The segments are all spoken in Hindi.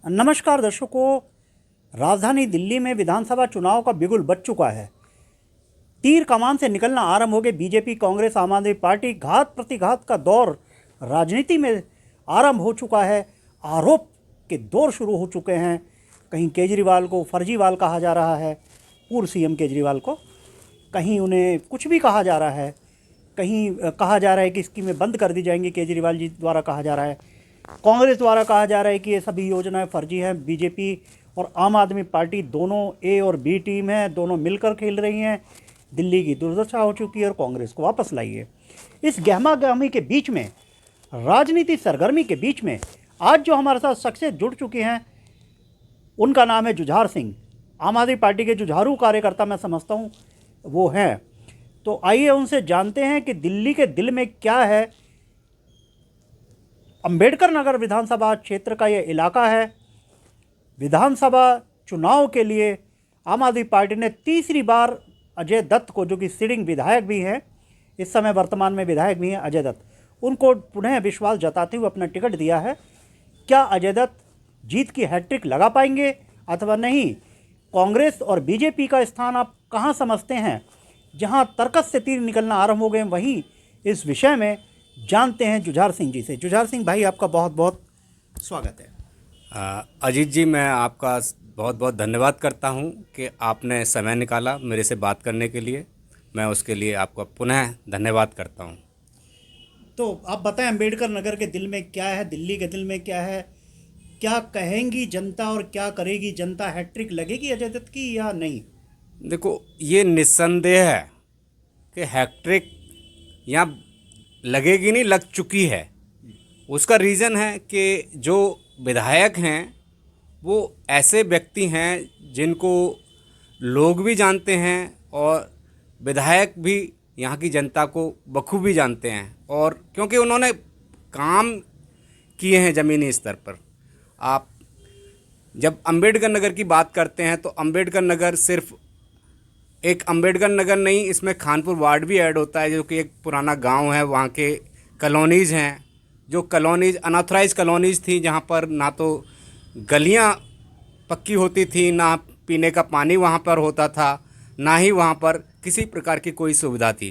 नमस्कार दर्शकों। राजधानी दिल्ली में विधानसभा चुनाव का बिगुल बज चुका है। तीर कमान से निकलना आरंभ हो गए। बीजेपी, कांग्रेस, आम आदमी पार्टी, घात प्रतिघात का दौर राजनीति में आरंभ हो चुका है। आरोप के दौर शुरू हो चुके हैं। कहीं केजरीवाल को फर्जीवाल कहा जा रहा है, पूर्व सीएम केजरीवाल को, कहीं उन्हें कुछ भी कहा जा रहा है, कहीं कहा जा रहा है कि स्कीमें बंद कर दी जाएंगी, केजरीवाल जी द्वारा कहा जा रहा है। कांग्रेस द्वारा कहा जा रहा है कि ये सभी योजनाएं फर्जी हैं। बीजेपी और आम आदमी पार्टी दोनों ए और बी टीम है, दोनों मिलकर खेल रही हैं। दिल्ली की दुर्दशा हो चुकी है और कांग्रेस को वापस लाइए। इस गहमा गहमी के बीच में, राजनीति सरगर्मी के बीच में, आज जो हमारे साथ शख्सियत जुड़ चुकी हैं उनका नाम है जुझार सिंह। आम आदमी पार्टी के जुझारू कार्यकर्ता मैं समझता हूँ वो हैं। तो आइए उनसे जानते हैं कि दिल्ली के दिल में क्या है। अंबेडकर नगर विधानसभा क्षेत्र का ये इलाका है। विधानसभा चुनाव के लिए आम आदमी पार्टी ने तीसरी बार अजय दत्त को, जो कि सिटिंग विधायक भी हैं, इस समय वर्तमान में विधायक भी हैं अजय दत्त, उनको पुनः विश्वास जताते हुए अपना टिकट दिया है। क्या अजय दत्त जीत की हैट्रिक लगा पाएंगे अथवा नहीं? कांग्रेस और बीजेपी का स्थान आप कहां समझते हैं? जहां तर्कस से तीर निकलना आरंभ हो गए, वहीं इस विषय में जानते हैं जुझार सिंह जी से। जुझार सिंह भाई, आपका बहुत बहुत स्वागत है। अजीत जी, मैं आपका बहुत बहुत धन्यवाद करता हूं कि आपने समय निकाला मेरे से बात करने के लिए। मैं उसके लिए आपका पुनः धन्यवाद करता हूं। तो आप बताएं, अम्बेडकर नगर के दिल में क्या है, दिल्ली के दिल में क्या है, क्या कहेंगी जनता और क्या करेगी जनता? हैट्रिक लगेगी अजय दत्त की या नहीं? देखो, ये निस्संदेह है कि हैट्रिक यहाँ लगेगी नहीं, लग चुकी है। उसका रीज़न है कि जो विधायक हैं वो ऐसे व्यक्ति हैं जिनको लोग भी जानते हैं और विधायक भी यहाँ की जनता को बखूबी जानते हैं, और क्योंकि उन्होंने काम किए हैं ज़मीनी स्तर पर। आप जब अंबेडकर नगर की बात करते हैं तो अंबेडकर नगर सिर्फ एक अंबेडकर नगर नहीं, इसमें खानपुर वार्ड भी ऐड होता है, जो कि एक पुराना गांव है। वहाँ के कॉलोनीज़ हैं, जो कॉलोनीज़ अनऑथराइज कॉलोनीज़ थी, जहाँ पर ना तो गलियाँ पक्की होती थी, ना पीने का पानी वहाँ पर होता था, ना ही वहाँ पर किसी प्रकार की कोई सुविधा थी।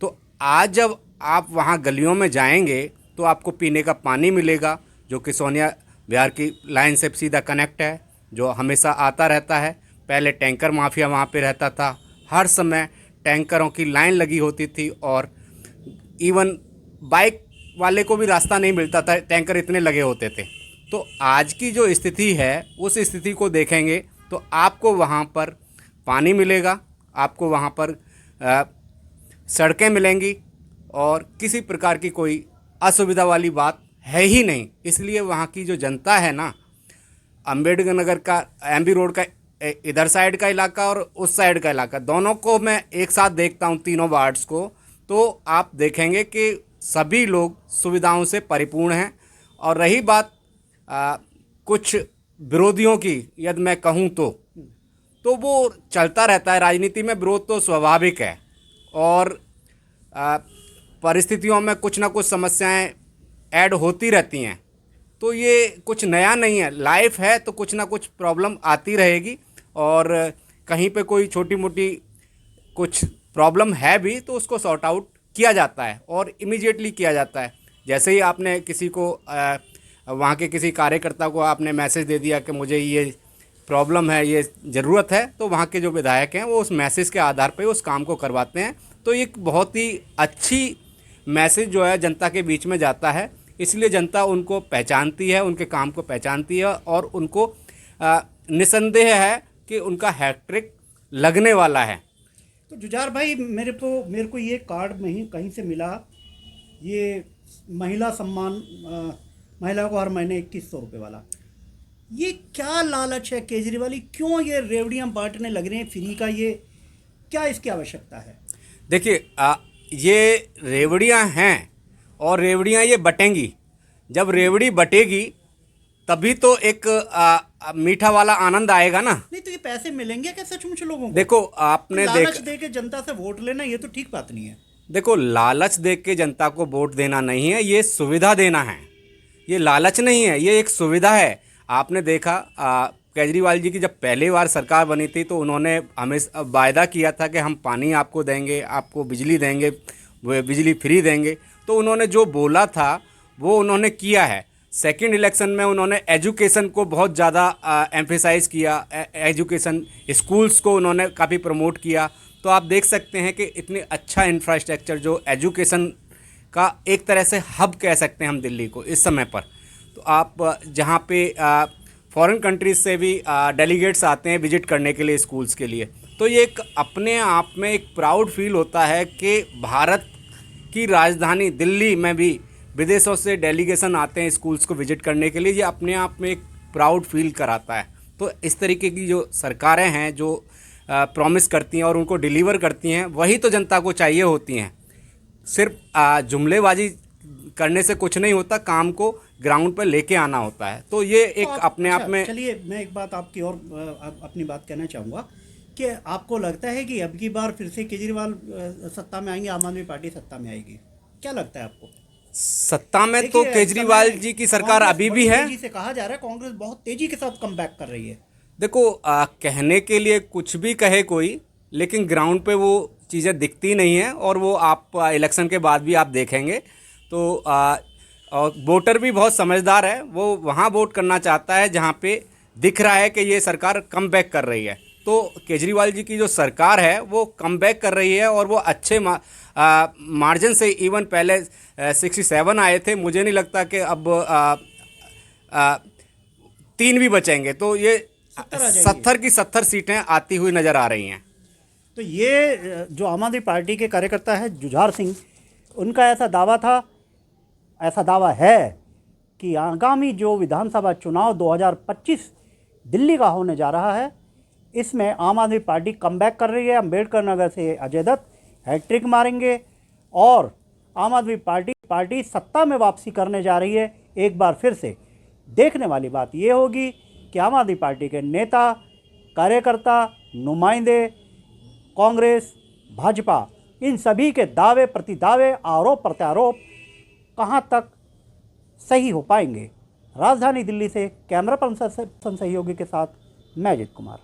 तो आज जब आप वहाँ गलियों में जाएंगे तो आपको पीने का पानी मिलेगा, जो कि सोनिया विहार की लाइन से सीधा कनेक्ट है, जो हमेशा आता रहता है। पहले टैंकर माफिया वहाँ पे रहता था, हर समय टैंकरों की लाइन लगी होती थी और इवन बाइक वाले को भी रास्ता नहीं मिलता था, टैंकर इतने लगे होते थे। तो आज की जो स्थिति है, उस स्थिति को देखेंगे तो आपको वहाँ पर पानी मिलेगा, आपको वहाँ पर सड़कें मिलेंगी और किसी प्रकार की कोई असुविधा वाली बात है ही नहीं। इसलिए वहाँ की जो जनता है ना, अंबेडकर नगर का, एमबी रोड का इधर साइड का इलाका और उस साइड का इलाका, दोनों को मैं एक साथ देखता हूँ, तीनों वार्ड्स को, तो आप देखेंगे कि सभी लोग सुविधाओं से परिपूर्ण हैं। और रही बात कुछ विरोधियों की, यदि मैं कहूँ तो वो चलता रहता है। राजनीति में विरोध तो स्वाभाविक है और परिस्थितियों में कुछ ना कुछ समस्याएं ऐड होती रहती हैं। तो ये कुछ नया नहीं है, लाइफ है तो कुछ ना कुछ प्रॉब्लम आती रहेगी, और कहीं पे कोई छोटी मोटी कुछ प्रॉब्लम है भी तो उसको सॉर्ट आउट किया जाता है और इमीडिएटली किया जाता है। जैसे ही आपने किसी को वहाँ के किसी कार्यकर्ता को आपने मैसेज दे दिया कि मुझे ये प्रॉब्लम है, ये ज़रूरत है, तो वहाँ के जो विधायक हैं वो उस मैसेज के आधार पर उस काम को करवाते हैं। तो एक बहुत ही अच्छी मैसेज जो है जनता के बीच में जाता है, इसलिए जनता उनको पहचानती है, उनके काम को पहचानती है और उनको निसंदेह है कि उनका हैट्रिक लगने वाला है। तो जुझार भाई, मेरे को ये कार्ड में कहीं से मिला, ये महिला सम्मान, महिला को हर महीने 2100 रुपये वाला। ये क्या लालच है केजरीवाल? क्यों ये रेवड़ियाँ बांटने लग रहे हैं फ्री का? ये क्या इसकी आवश्यकता है? देखिए, ये रेवड़ियाँ हैं और रेवड़ियाँ ये बटेंगी। जब रेवड़ी बटेगी तभी तो एक मीठा वाला आनंद आएगा ना। नहीं तो ये पैसे मिलेंगे क्या सचमुच लोगों को? देखो, आपने लालच दे के जनता से वोट लेना, ये तो ठीक बात नहीं है। देखो, लालच दे के जनता को वोट देना नहीं है, ये सुविधा देना है। ये लालच नहीं है, ये एक सुविधा है। आपने देखा केजरीवाल जी की जब पहली बार सरकार बनी थी तो उन्होंने हमें वायदा किया था कि हम पानी आपको देंगे, आपको बिजली देंगे, वो बिजली फ्री देंगे। तो उन्होंने जो बोला था वो उन्होंने किया है। सेकंड इलेक्शन में उन्होंने एजुकेशन को बहुत ज़्यादा एम्फेसाइज किया, एजुकेशन स्कूल्स को उन्होंने काफ़ी प्रमोट किया। तो आप देख सकते हैं कि इतनी अच्छा इंफ्रास्ट्रक्चर जो एजुकेशन का एक तरह से हब कह सकते हैं हम दिल्ली को इस समय पर। तो आप जहाँ पे फॉरेन कंट्रीज से भी डेलीगेट्स आते हैं विजिट करने के लिए स्कूल्स के लिए, तो ये एक अपने आप में एक प्राउड फील होता है कि भारत की राजधानी दिल्ली में भी विदेशों से डेलीगेशन आते हैं स्कूल्स को विजिट करने के लिए। ये अपने आप में एक प्राउड फील कराता है। तो इस तरीके की जो सरकारें हैं जो प्रॉमिस करती हैं और उनको डिलीवर करती हैं, वही तो जनता को चाहिए होती हैं। सिर्फ जुमलेबाजी करने से कुछ नहीं होता, काम को ग्राउंड पर लेके आना होता है। तो ये एक अपने आप में। चलिए मैं एक बात आपकी और अपनी बात कहना चाहूँगा कि आपको लगता है कि अब की बार फिर से केजरीवाल सत्ता में आएंगे, आम आदमी पार्टी सत्ता में आएगी? क्या लगता है आपको? सत्ता में तो केजरीवाल जी की सरकार अभी भी है। तेजी से कहा जा रहा है कांग्रेस बहुत तेजी के साथ कम बैक कर रही है। देखो कहने के लिए कुछ भी कहे कोई, लेकिन ग्राउंड पे वो चीज़ें दिखती नहीं हैं। और वो आप इलेक्शन के बाद भी आप देखेंगे तो और वोटर भी बहुत समझदार है, वो वहाँ वोट करना चाहता है जहाँ पे दिख रहा है कि ये सरकार कम बैक कर रही है। तो केजरीवाल जी की जो सरकार है वो कम बैक कर रही है और वो अच्छे मार्जिन से, इवन पहले 67 आए थे, मुझे नहीं लगता कि अब 3 भी बचेंगे। तो ये 70 की 70 सीटें आती हुई नज़र आ रही हैं। तो ये जो आम आदमी पार्टी के कार्यकर्ता है जुझार सिंह, उनका ऐसा दावा है कि आगामी जो विधानसभा चुनाव 2025 दिल्ली का होने जा रहा है, इसमें आम आदमी पार्टी कमबैक कर रही है। अम्बेडकर नगर से अजय दत्त हैट्रिक मारेंगे और आम आदमी पार्टी सत्ता में वापसी करने जा रही है एक बार फिर से। देखने वाली बात यह होगी कि आम आदमी पार्टी के नेता, कार्यकर्ता, नुमाइंदे, कांग्रेस, भाजपा, इन सभी के दावे प्रतिदावे, आरोप प्रत्यारोप कहां तक सही हो पाएंगे। राजधानी दिल्ली से कैमरा पर्सन सहयोगी के साथ मैं अजित कुमार।